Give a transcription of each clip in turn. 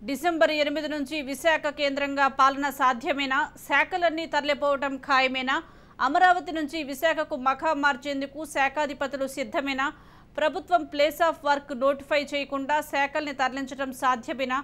December 8 నుంచి విశాఖ కేంద్రంగా పాలన సాధ్యమేనా? శాఖలన్నీ తరలిపోవడం ఖాయమేనా? అమరావతి నుంచి విశాఖకు మఖా మార్చేందుకు శాఖాధిపతులు సిద్ధమేనా? ప్రభుత్వం ప్లేస్ ఆఫ్ వర్క్ నోటిఫై చేయకుండా శాఖల్ని తరలించడం సాధ్యమేనా?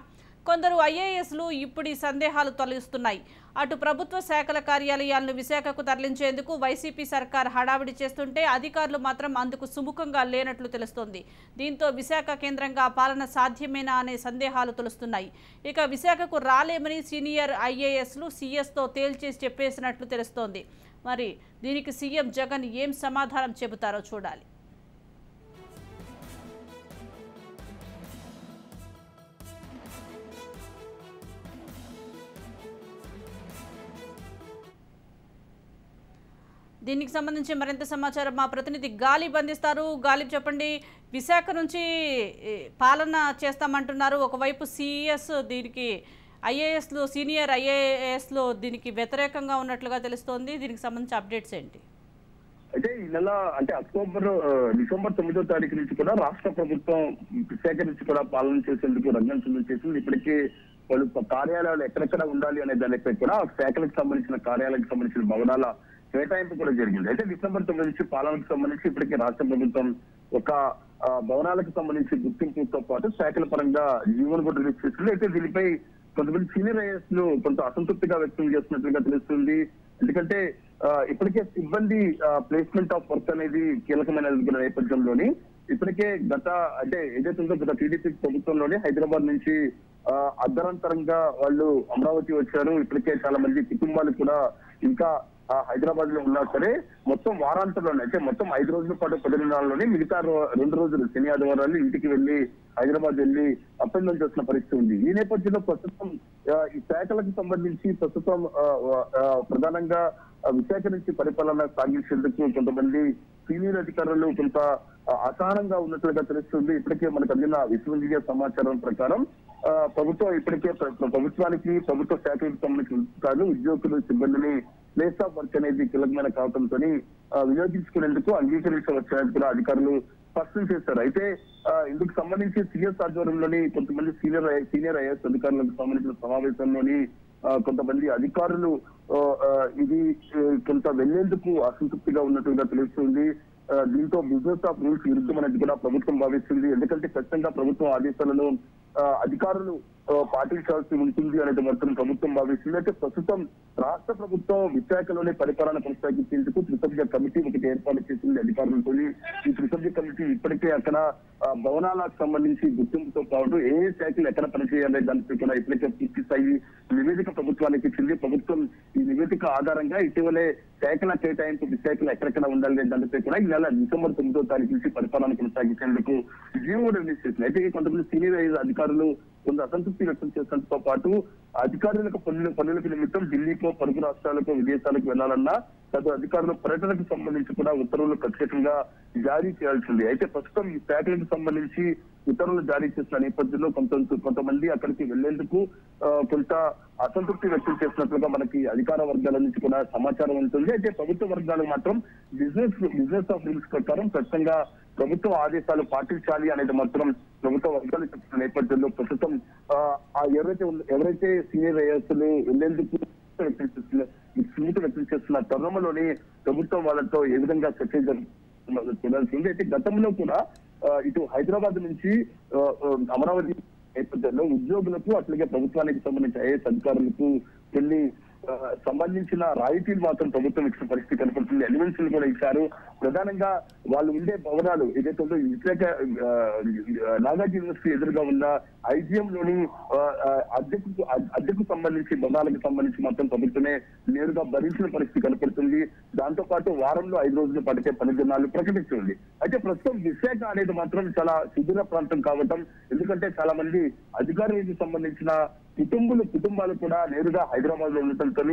కొందరు ఐఏఎస్లు ఇప్పుడు ఈ సందేహాలు తొలగిస్తున్నాయి. అటు ప్రభుత్వ శాఖల కార్యాలయాలను విశాఖకు తరలించేందుకు వైసీపీ సర్కార్ హడావిడి చేస్తుంటే అధికారులు మాత్రం అందుకు సుముఖంగా లేనట్లు తెలుస్తోంది. దీంతో విశాఖ కేంద్రంగా పాలన సాధ్యమేనా అనే సందేహాలు తొలుస్తున్నాయి. ఇక విశాఖకు రాలేమని సీనియర్ ఐఏఎస్లు సీఎస్తో తేల్చేసి చెప్పేసినట్లు తెలుస్తోంది. మరి దీనికి సీఎం జగన్ ఏం సమాధానం చెబుతారో చూడాలి. దీనికి సంబంధించి మరింత సమాచారం మా ప్రతినిధి గాలిబ్ అందిస్తారు. గాలిబ్, చెప్పండి. విశాఖ నుంచి పాలన చేస్తామంటున్నారు. ఒకవైపు సిఎస్ దీనికి ఐఏఎస్లు సీనియర్ ఐఏఎస్లు దీనికి వ్యతిరేకంగా ఉన్నట్లుగా తెలుస్తోంది. దీనికి సంబంధించి అప్డేట్స్ ఏంటి? అయితే ఈ నెల అంటే డిసెంబర్ 9వ తారీఖు నుంచి కూడా రాష్ట్ర ప్రభుత్వం విశాఖ నుంచి కూడా పాలన చేసేందుకు రంగం సిద్ధం చేసింది. ఇప్పటికే వాళ్ళు కార్యాలయాలు ఎక్కడెక్కడ ఉండాలి అనే దానిపై కూడా శాఖలకు సంబంధించిన కార్యాలయాలకు సంబంధించిన భవనాల కేటాయింపు కూడా జరిగింది. అయితే డిసెంబర్ 9 నుంచి పాలనకు సంబంధించి ఇప్పటికే రాష్ట్ర ప్రభుత్వం ఒక భవనాలకు సంబంధించి గుర్తింపుతో పాటు శాఖల పరంగా జీవోను కూడా రిలీజ్ చేస్తుంది. అయితే దీనిపై కొంతమంది సీనియర్ ఐఏఎస్ లు కొంత అసంతృప్తిగా వ్యక్తం చేస్తున్నట్లుగా తెలుస్తుంది. ఎందుకంటే ఇప్పటికే సిబ్బంది ప్లేస్మెంట్ ఆఫ్ వర్క్ అనేది కీలకమైన నేపథ్యంలోని ఇప్పటికే అంటే ఏదైతే ఉందో గత టీడీపీ ప్రభుత్వంలోనే హైదరాబాద్ నుంచి అర్ధరంతరంగా వాళ్ళు అమరావతి వచ్చారు. ఇప్పటికే చాలా మంది కుటుంబాలు కూడా ఇంకా హైదరాబాద్ లో ఉన్నా సరే మొత్తం వారాంతంలోనే అంటే మొత్తం 5 రోజుల పాటు 10 దినాల్లోనే మిగతా 2 రోజులు శని ఆదివారాలు ఇంటికి వెళ్లి హైదరాబాద్ వెళ్లి అపాయింట్మెంట్ చేసిన పరిస్థితి ఉంది. ఈ నేపథ్యంలో ప్రస్తుతం ఈ శాఖలకు సంబంధించి ప్రస్తుతం ప్రధానంగా విశాఖ నుంచి పరిపాలన సాగించేందుకు కొంతమంది సీనియర్ అధికారులు కొంత అసహనంగా ఉన్నట్లుగా తెలుస్తుంది. ఇప్పటికే మనకు అందిన విశ్వసనీయ సమాచారం ప్రకారం ప్రభుత్వం ఇప్పటికే ప్రభుత్వానికి ప్రభుత్వ శాఖలకు సంబంధించిన ఉద్యోగులు సిబ్బందిని ప్లేస్ ఆఫ్ వర్క్ అనేది కీలకమైన కావడంతో వినియోగించుకునేందుకు అంగీకరించవచ్చని కూడా అధికారులు స్పష్టం చేశారు. అయితే ఇందుకు సంబంధించి సిఎస్ ఆధ్వర్యంలోని కొంతమంది సీనియర్ ఐఏఎస్ అధికారులకు సంబంధించిన సమావేశంలోని కొంతమంది అధికారులు ఇది కొంత వెళ్లేందుకు అసంతృప్తిగా ఉన్నట్టుగా తెలుస్తుంది. దీంతో బిజినెస్ ఆఫ్ రూల్స్ విరుద్ధమనేది కూడా ప్రభుత్వం భావిస్తుంది. ఎందుకంటే ఖచ్చితంగా ప్రభుత్వం ఆదేశాలను అధికారులు పాటించాల్సి ఉంటుంది అనేది మాత్రం ప్రభుత్వం భావిస్తుంది. అయితే ప్రస్తుతం రాష్ట్ర ప్రభుత్వం విశాఖలోనే పరిపాలన కొనసాగించేందుకు త్రిసభ్య కమిటీ ఒకటి ఏర్పాటు చేసింది అధికారులతో. ఈ త్రిసభ్య కమిటీ ఇప్పటికే అక్కడ భవనాలకు సంబంధించి గుర్తింపుతో పాటు ఏ శాఖలు ఎక్కడ పనిచేయాలనే దానిపై కూడా ఇప్పటికే పూర్తి స్థాయి నివేదిక ప్రభుత్వానికి ఇచ్చింది. ప్రభుత్వం ఈ నివేదిక ఆధారంగా ఇటీవలే శాఖల కేటాయింపు విశాఖలు ఎక్కడెక్కడ ఉండాలనే దానిపై కూడా ఈ నెల డిసెంబర్ 9వ తారీఖు నుంచి పరిపాలన కొనసాగించేందుకు జీవో రిలీజ్ చేసింది. అయితే కొంతమంది సీనియర్ అధికారులు కొంత అసంతృప్తి వ్యక్తం చేసడంతో పాటు అధికారులకు పనులకు నిమిత్తం ఢిల్లీకో పొరుగు రాష్ట్రాలకు విదేశాలకు వెళ్లాలన్నా తదు అధికారుల పర్యటనకు సంబంధించి కూడా ఉత్తర్వులు ప్రత్యేకంగా జారీ చేయాల్సింది. అయితే ప్రస్తుతం ఈ శాఖలకు సంబంధించి ఉత్తర్వులు జారీ చేసిన నేపథ్యంలో కొంతమంది అక్కడికి వెళ్లేందుకు కొంత అసంతృప్తి వ్యక్తం చేసినట్లుగా మనకి అధికార వర్గాల నుంచి కూడా సమాచారం ఉంటుంది. అయితే ప్రభుత్వ వర్గాలు మాత్రం బిజినెస్ ఆఫ్ రూల్స్ ప్రకారం ఖచ్చితంగా ప్రభుత్వ ఆదేశాలు పాటించాలి అనేది మాత్రం ప్రభుత్వ వర్గాలు చెప్తున్న నేపథ్యంలో ప్రస్తుతం ఎవరైతే సీనియర్ ఐఏఎస్లు వెళ్లేందుకు వ్యక్తం చేస్తున్న తరుణంలోనే ప్రభుత్వం వాళ్ళతో ఏ విధంగా చర్చలు జరుపుకోవాల్సింది. అయితే గతంలో కూడా ఇటు హైదరాబాద్ నుంచి అమరావతి నేపథ్యంలో ఉద్యోగులకు అట్లాగే ప్రభుత్వానికి సంబంధించిన ఐఏఎస్ అధికారులకు కొన్ని సంబంధించిన రాయితీలు మాత్రం ప్రభుత్వం ఇచ్చిన పరిస్థితి కనపడుతుంది. ఎలిమెంట్స్ కూడా ఇచ్చారు. ప్రధానంగా వాళ్ళు ఉండే భవనాలు ఏదైతే ఉందో విశాఖ నాగార్జున యూనివర్సిటీ ఎదురుగా ఉన్న ఐజిఎం లోని అద్దెకు సంబంధించి భవనాలకు సంబంధించి మాత్రం ప్రభుత్వమే నేరుగా భరించిన పరిస్థితి కనపడుతుంది. దాంతో పాటు వారంలో 5 రోజుల పాటుకే 10 దినాలు ప్రకటించింది. అయితే ప్రస్తుతం విశాఖ అనేది మాత్రం చాలా సుదూర ప్రాంతం కావటం, ఎందుకంటే చాలా మంది అధికారులకు సంబంధించిన కుటుంబాలు కూడా నేరుగా హైదరాబాద్ లో ఉండటంతో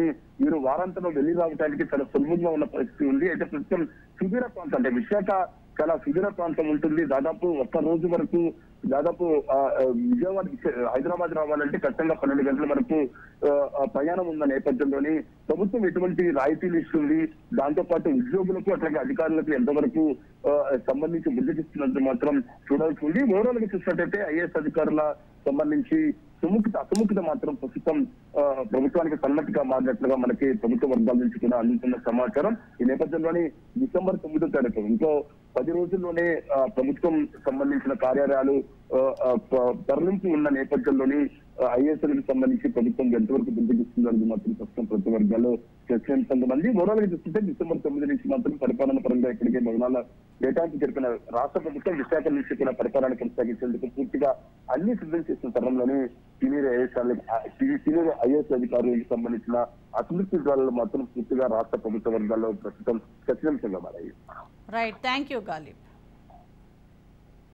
వీరు వారాంతంలో వెళ్లి రావడానికి చాలా సులభంగా ఉన్న పరిస్థితి ఉంది. అయితే ప్రస్తుతం సుదూర ప్రాంతం అంటే విశాఖ చాలా సుదూర ప్రాంతం ఉంటుంది. దాదాపు ఒక్క రోజు వరకు దాదాపు విజయవాడ హైదరాబాద్ రావాలంటే ఖచ్చితంగా 12 గంటల వరకు ప్రయాణం ఉన్న నేపథ్యంలోని ప్రభుత్వం ఎటువంటి రాయితీలు ఇస్తుంది, దాంతో పాటు ఉద్యోగులకు అట్లాగే అధికారులకు ఎంతవరకు సంబంధించి బుద్ధిస్తున్నట్టు మాత్రం చూడాల్సి ఉంది. ఓవరాల్ గా చూసినట్టయితే ఐఏఎస్ అధికారుల సంబంధించి అసముఖత మాత్రం ప్రస్తుతం ప్రభుత్వానికి సన్నట్టుగా మారినట్లుగా మనకి ప్రభుత్వ వర్గాల నుంచి కూడా అందుతున్న సమాచారం. ఈ నేపథ్యంలోని డిసెంబర్ 9వ తారీఖు ఇంకో 10 రోజుల్లోనే ప్రభుత్వం సంబంధించిన కార్యాలయాలు తరలించి ఉన్న నేపథ్యంలోని ఐఏఎస్లకు సంబంధించి ప్రభుత్వం ఎంతవరకు బుద్ధిగిస్తుందని మాత్రం ప్రస్తుతం ప్రభుత్వ వర్గాల్లో చర్చించడం మంది. ఓవరాల్ గా చూస్తుంటే డిసెంబర్ 9 నుంచి మాత్రం పరిపాలన పరంగా ఇప్పటికే బహుళ డేటాకి జరిపిన రాష్ట్ర ప్రభుత్వం విశాఖ నుంచి కూడా పరిపాలన కొనసాగించేందుకు పూర్తిగా అన్ని సిద్ధం చేసిన తరంలోనే సీనియర్ ఐఏఎస్ అధికారులకు సంబంధించిన అసంతృప్తి జ్వాలలు మాత్రం పూర్తిగా రాష్ట్ర ప్రభుత్వ వర్గాల్లో ప్రస్తుతం చర్చనీయాంశంగా మారాయి. Right, thank you Ghalib.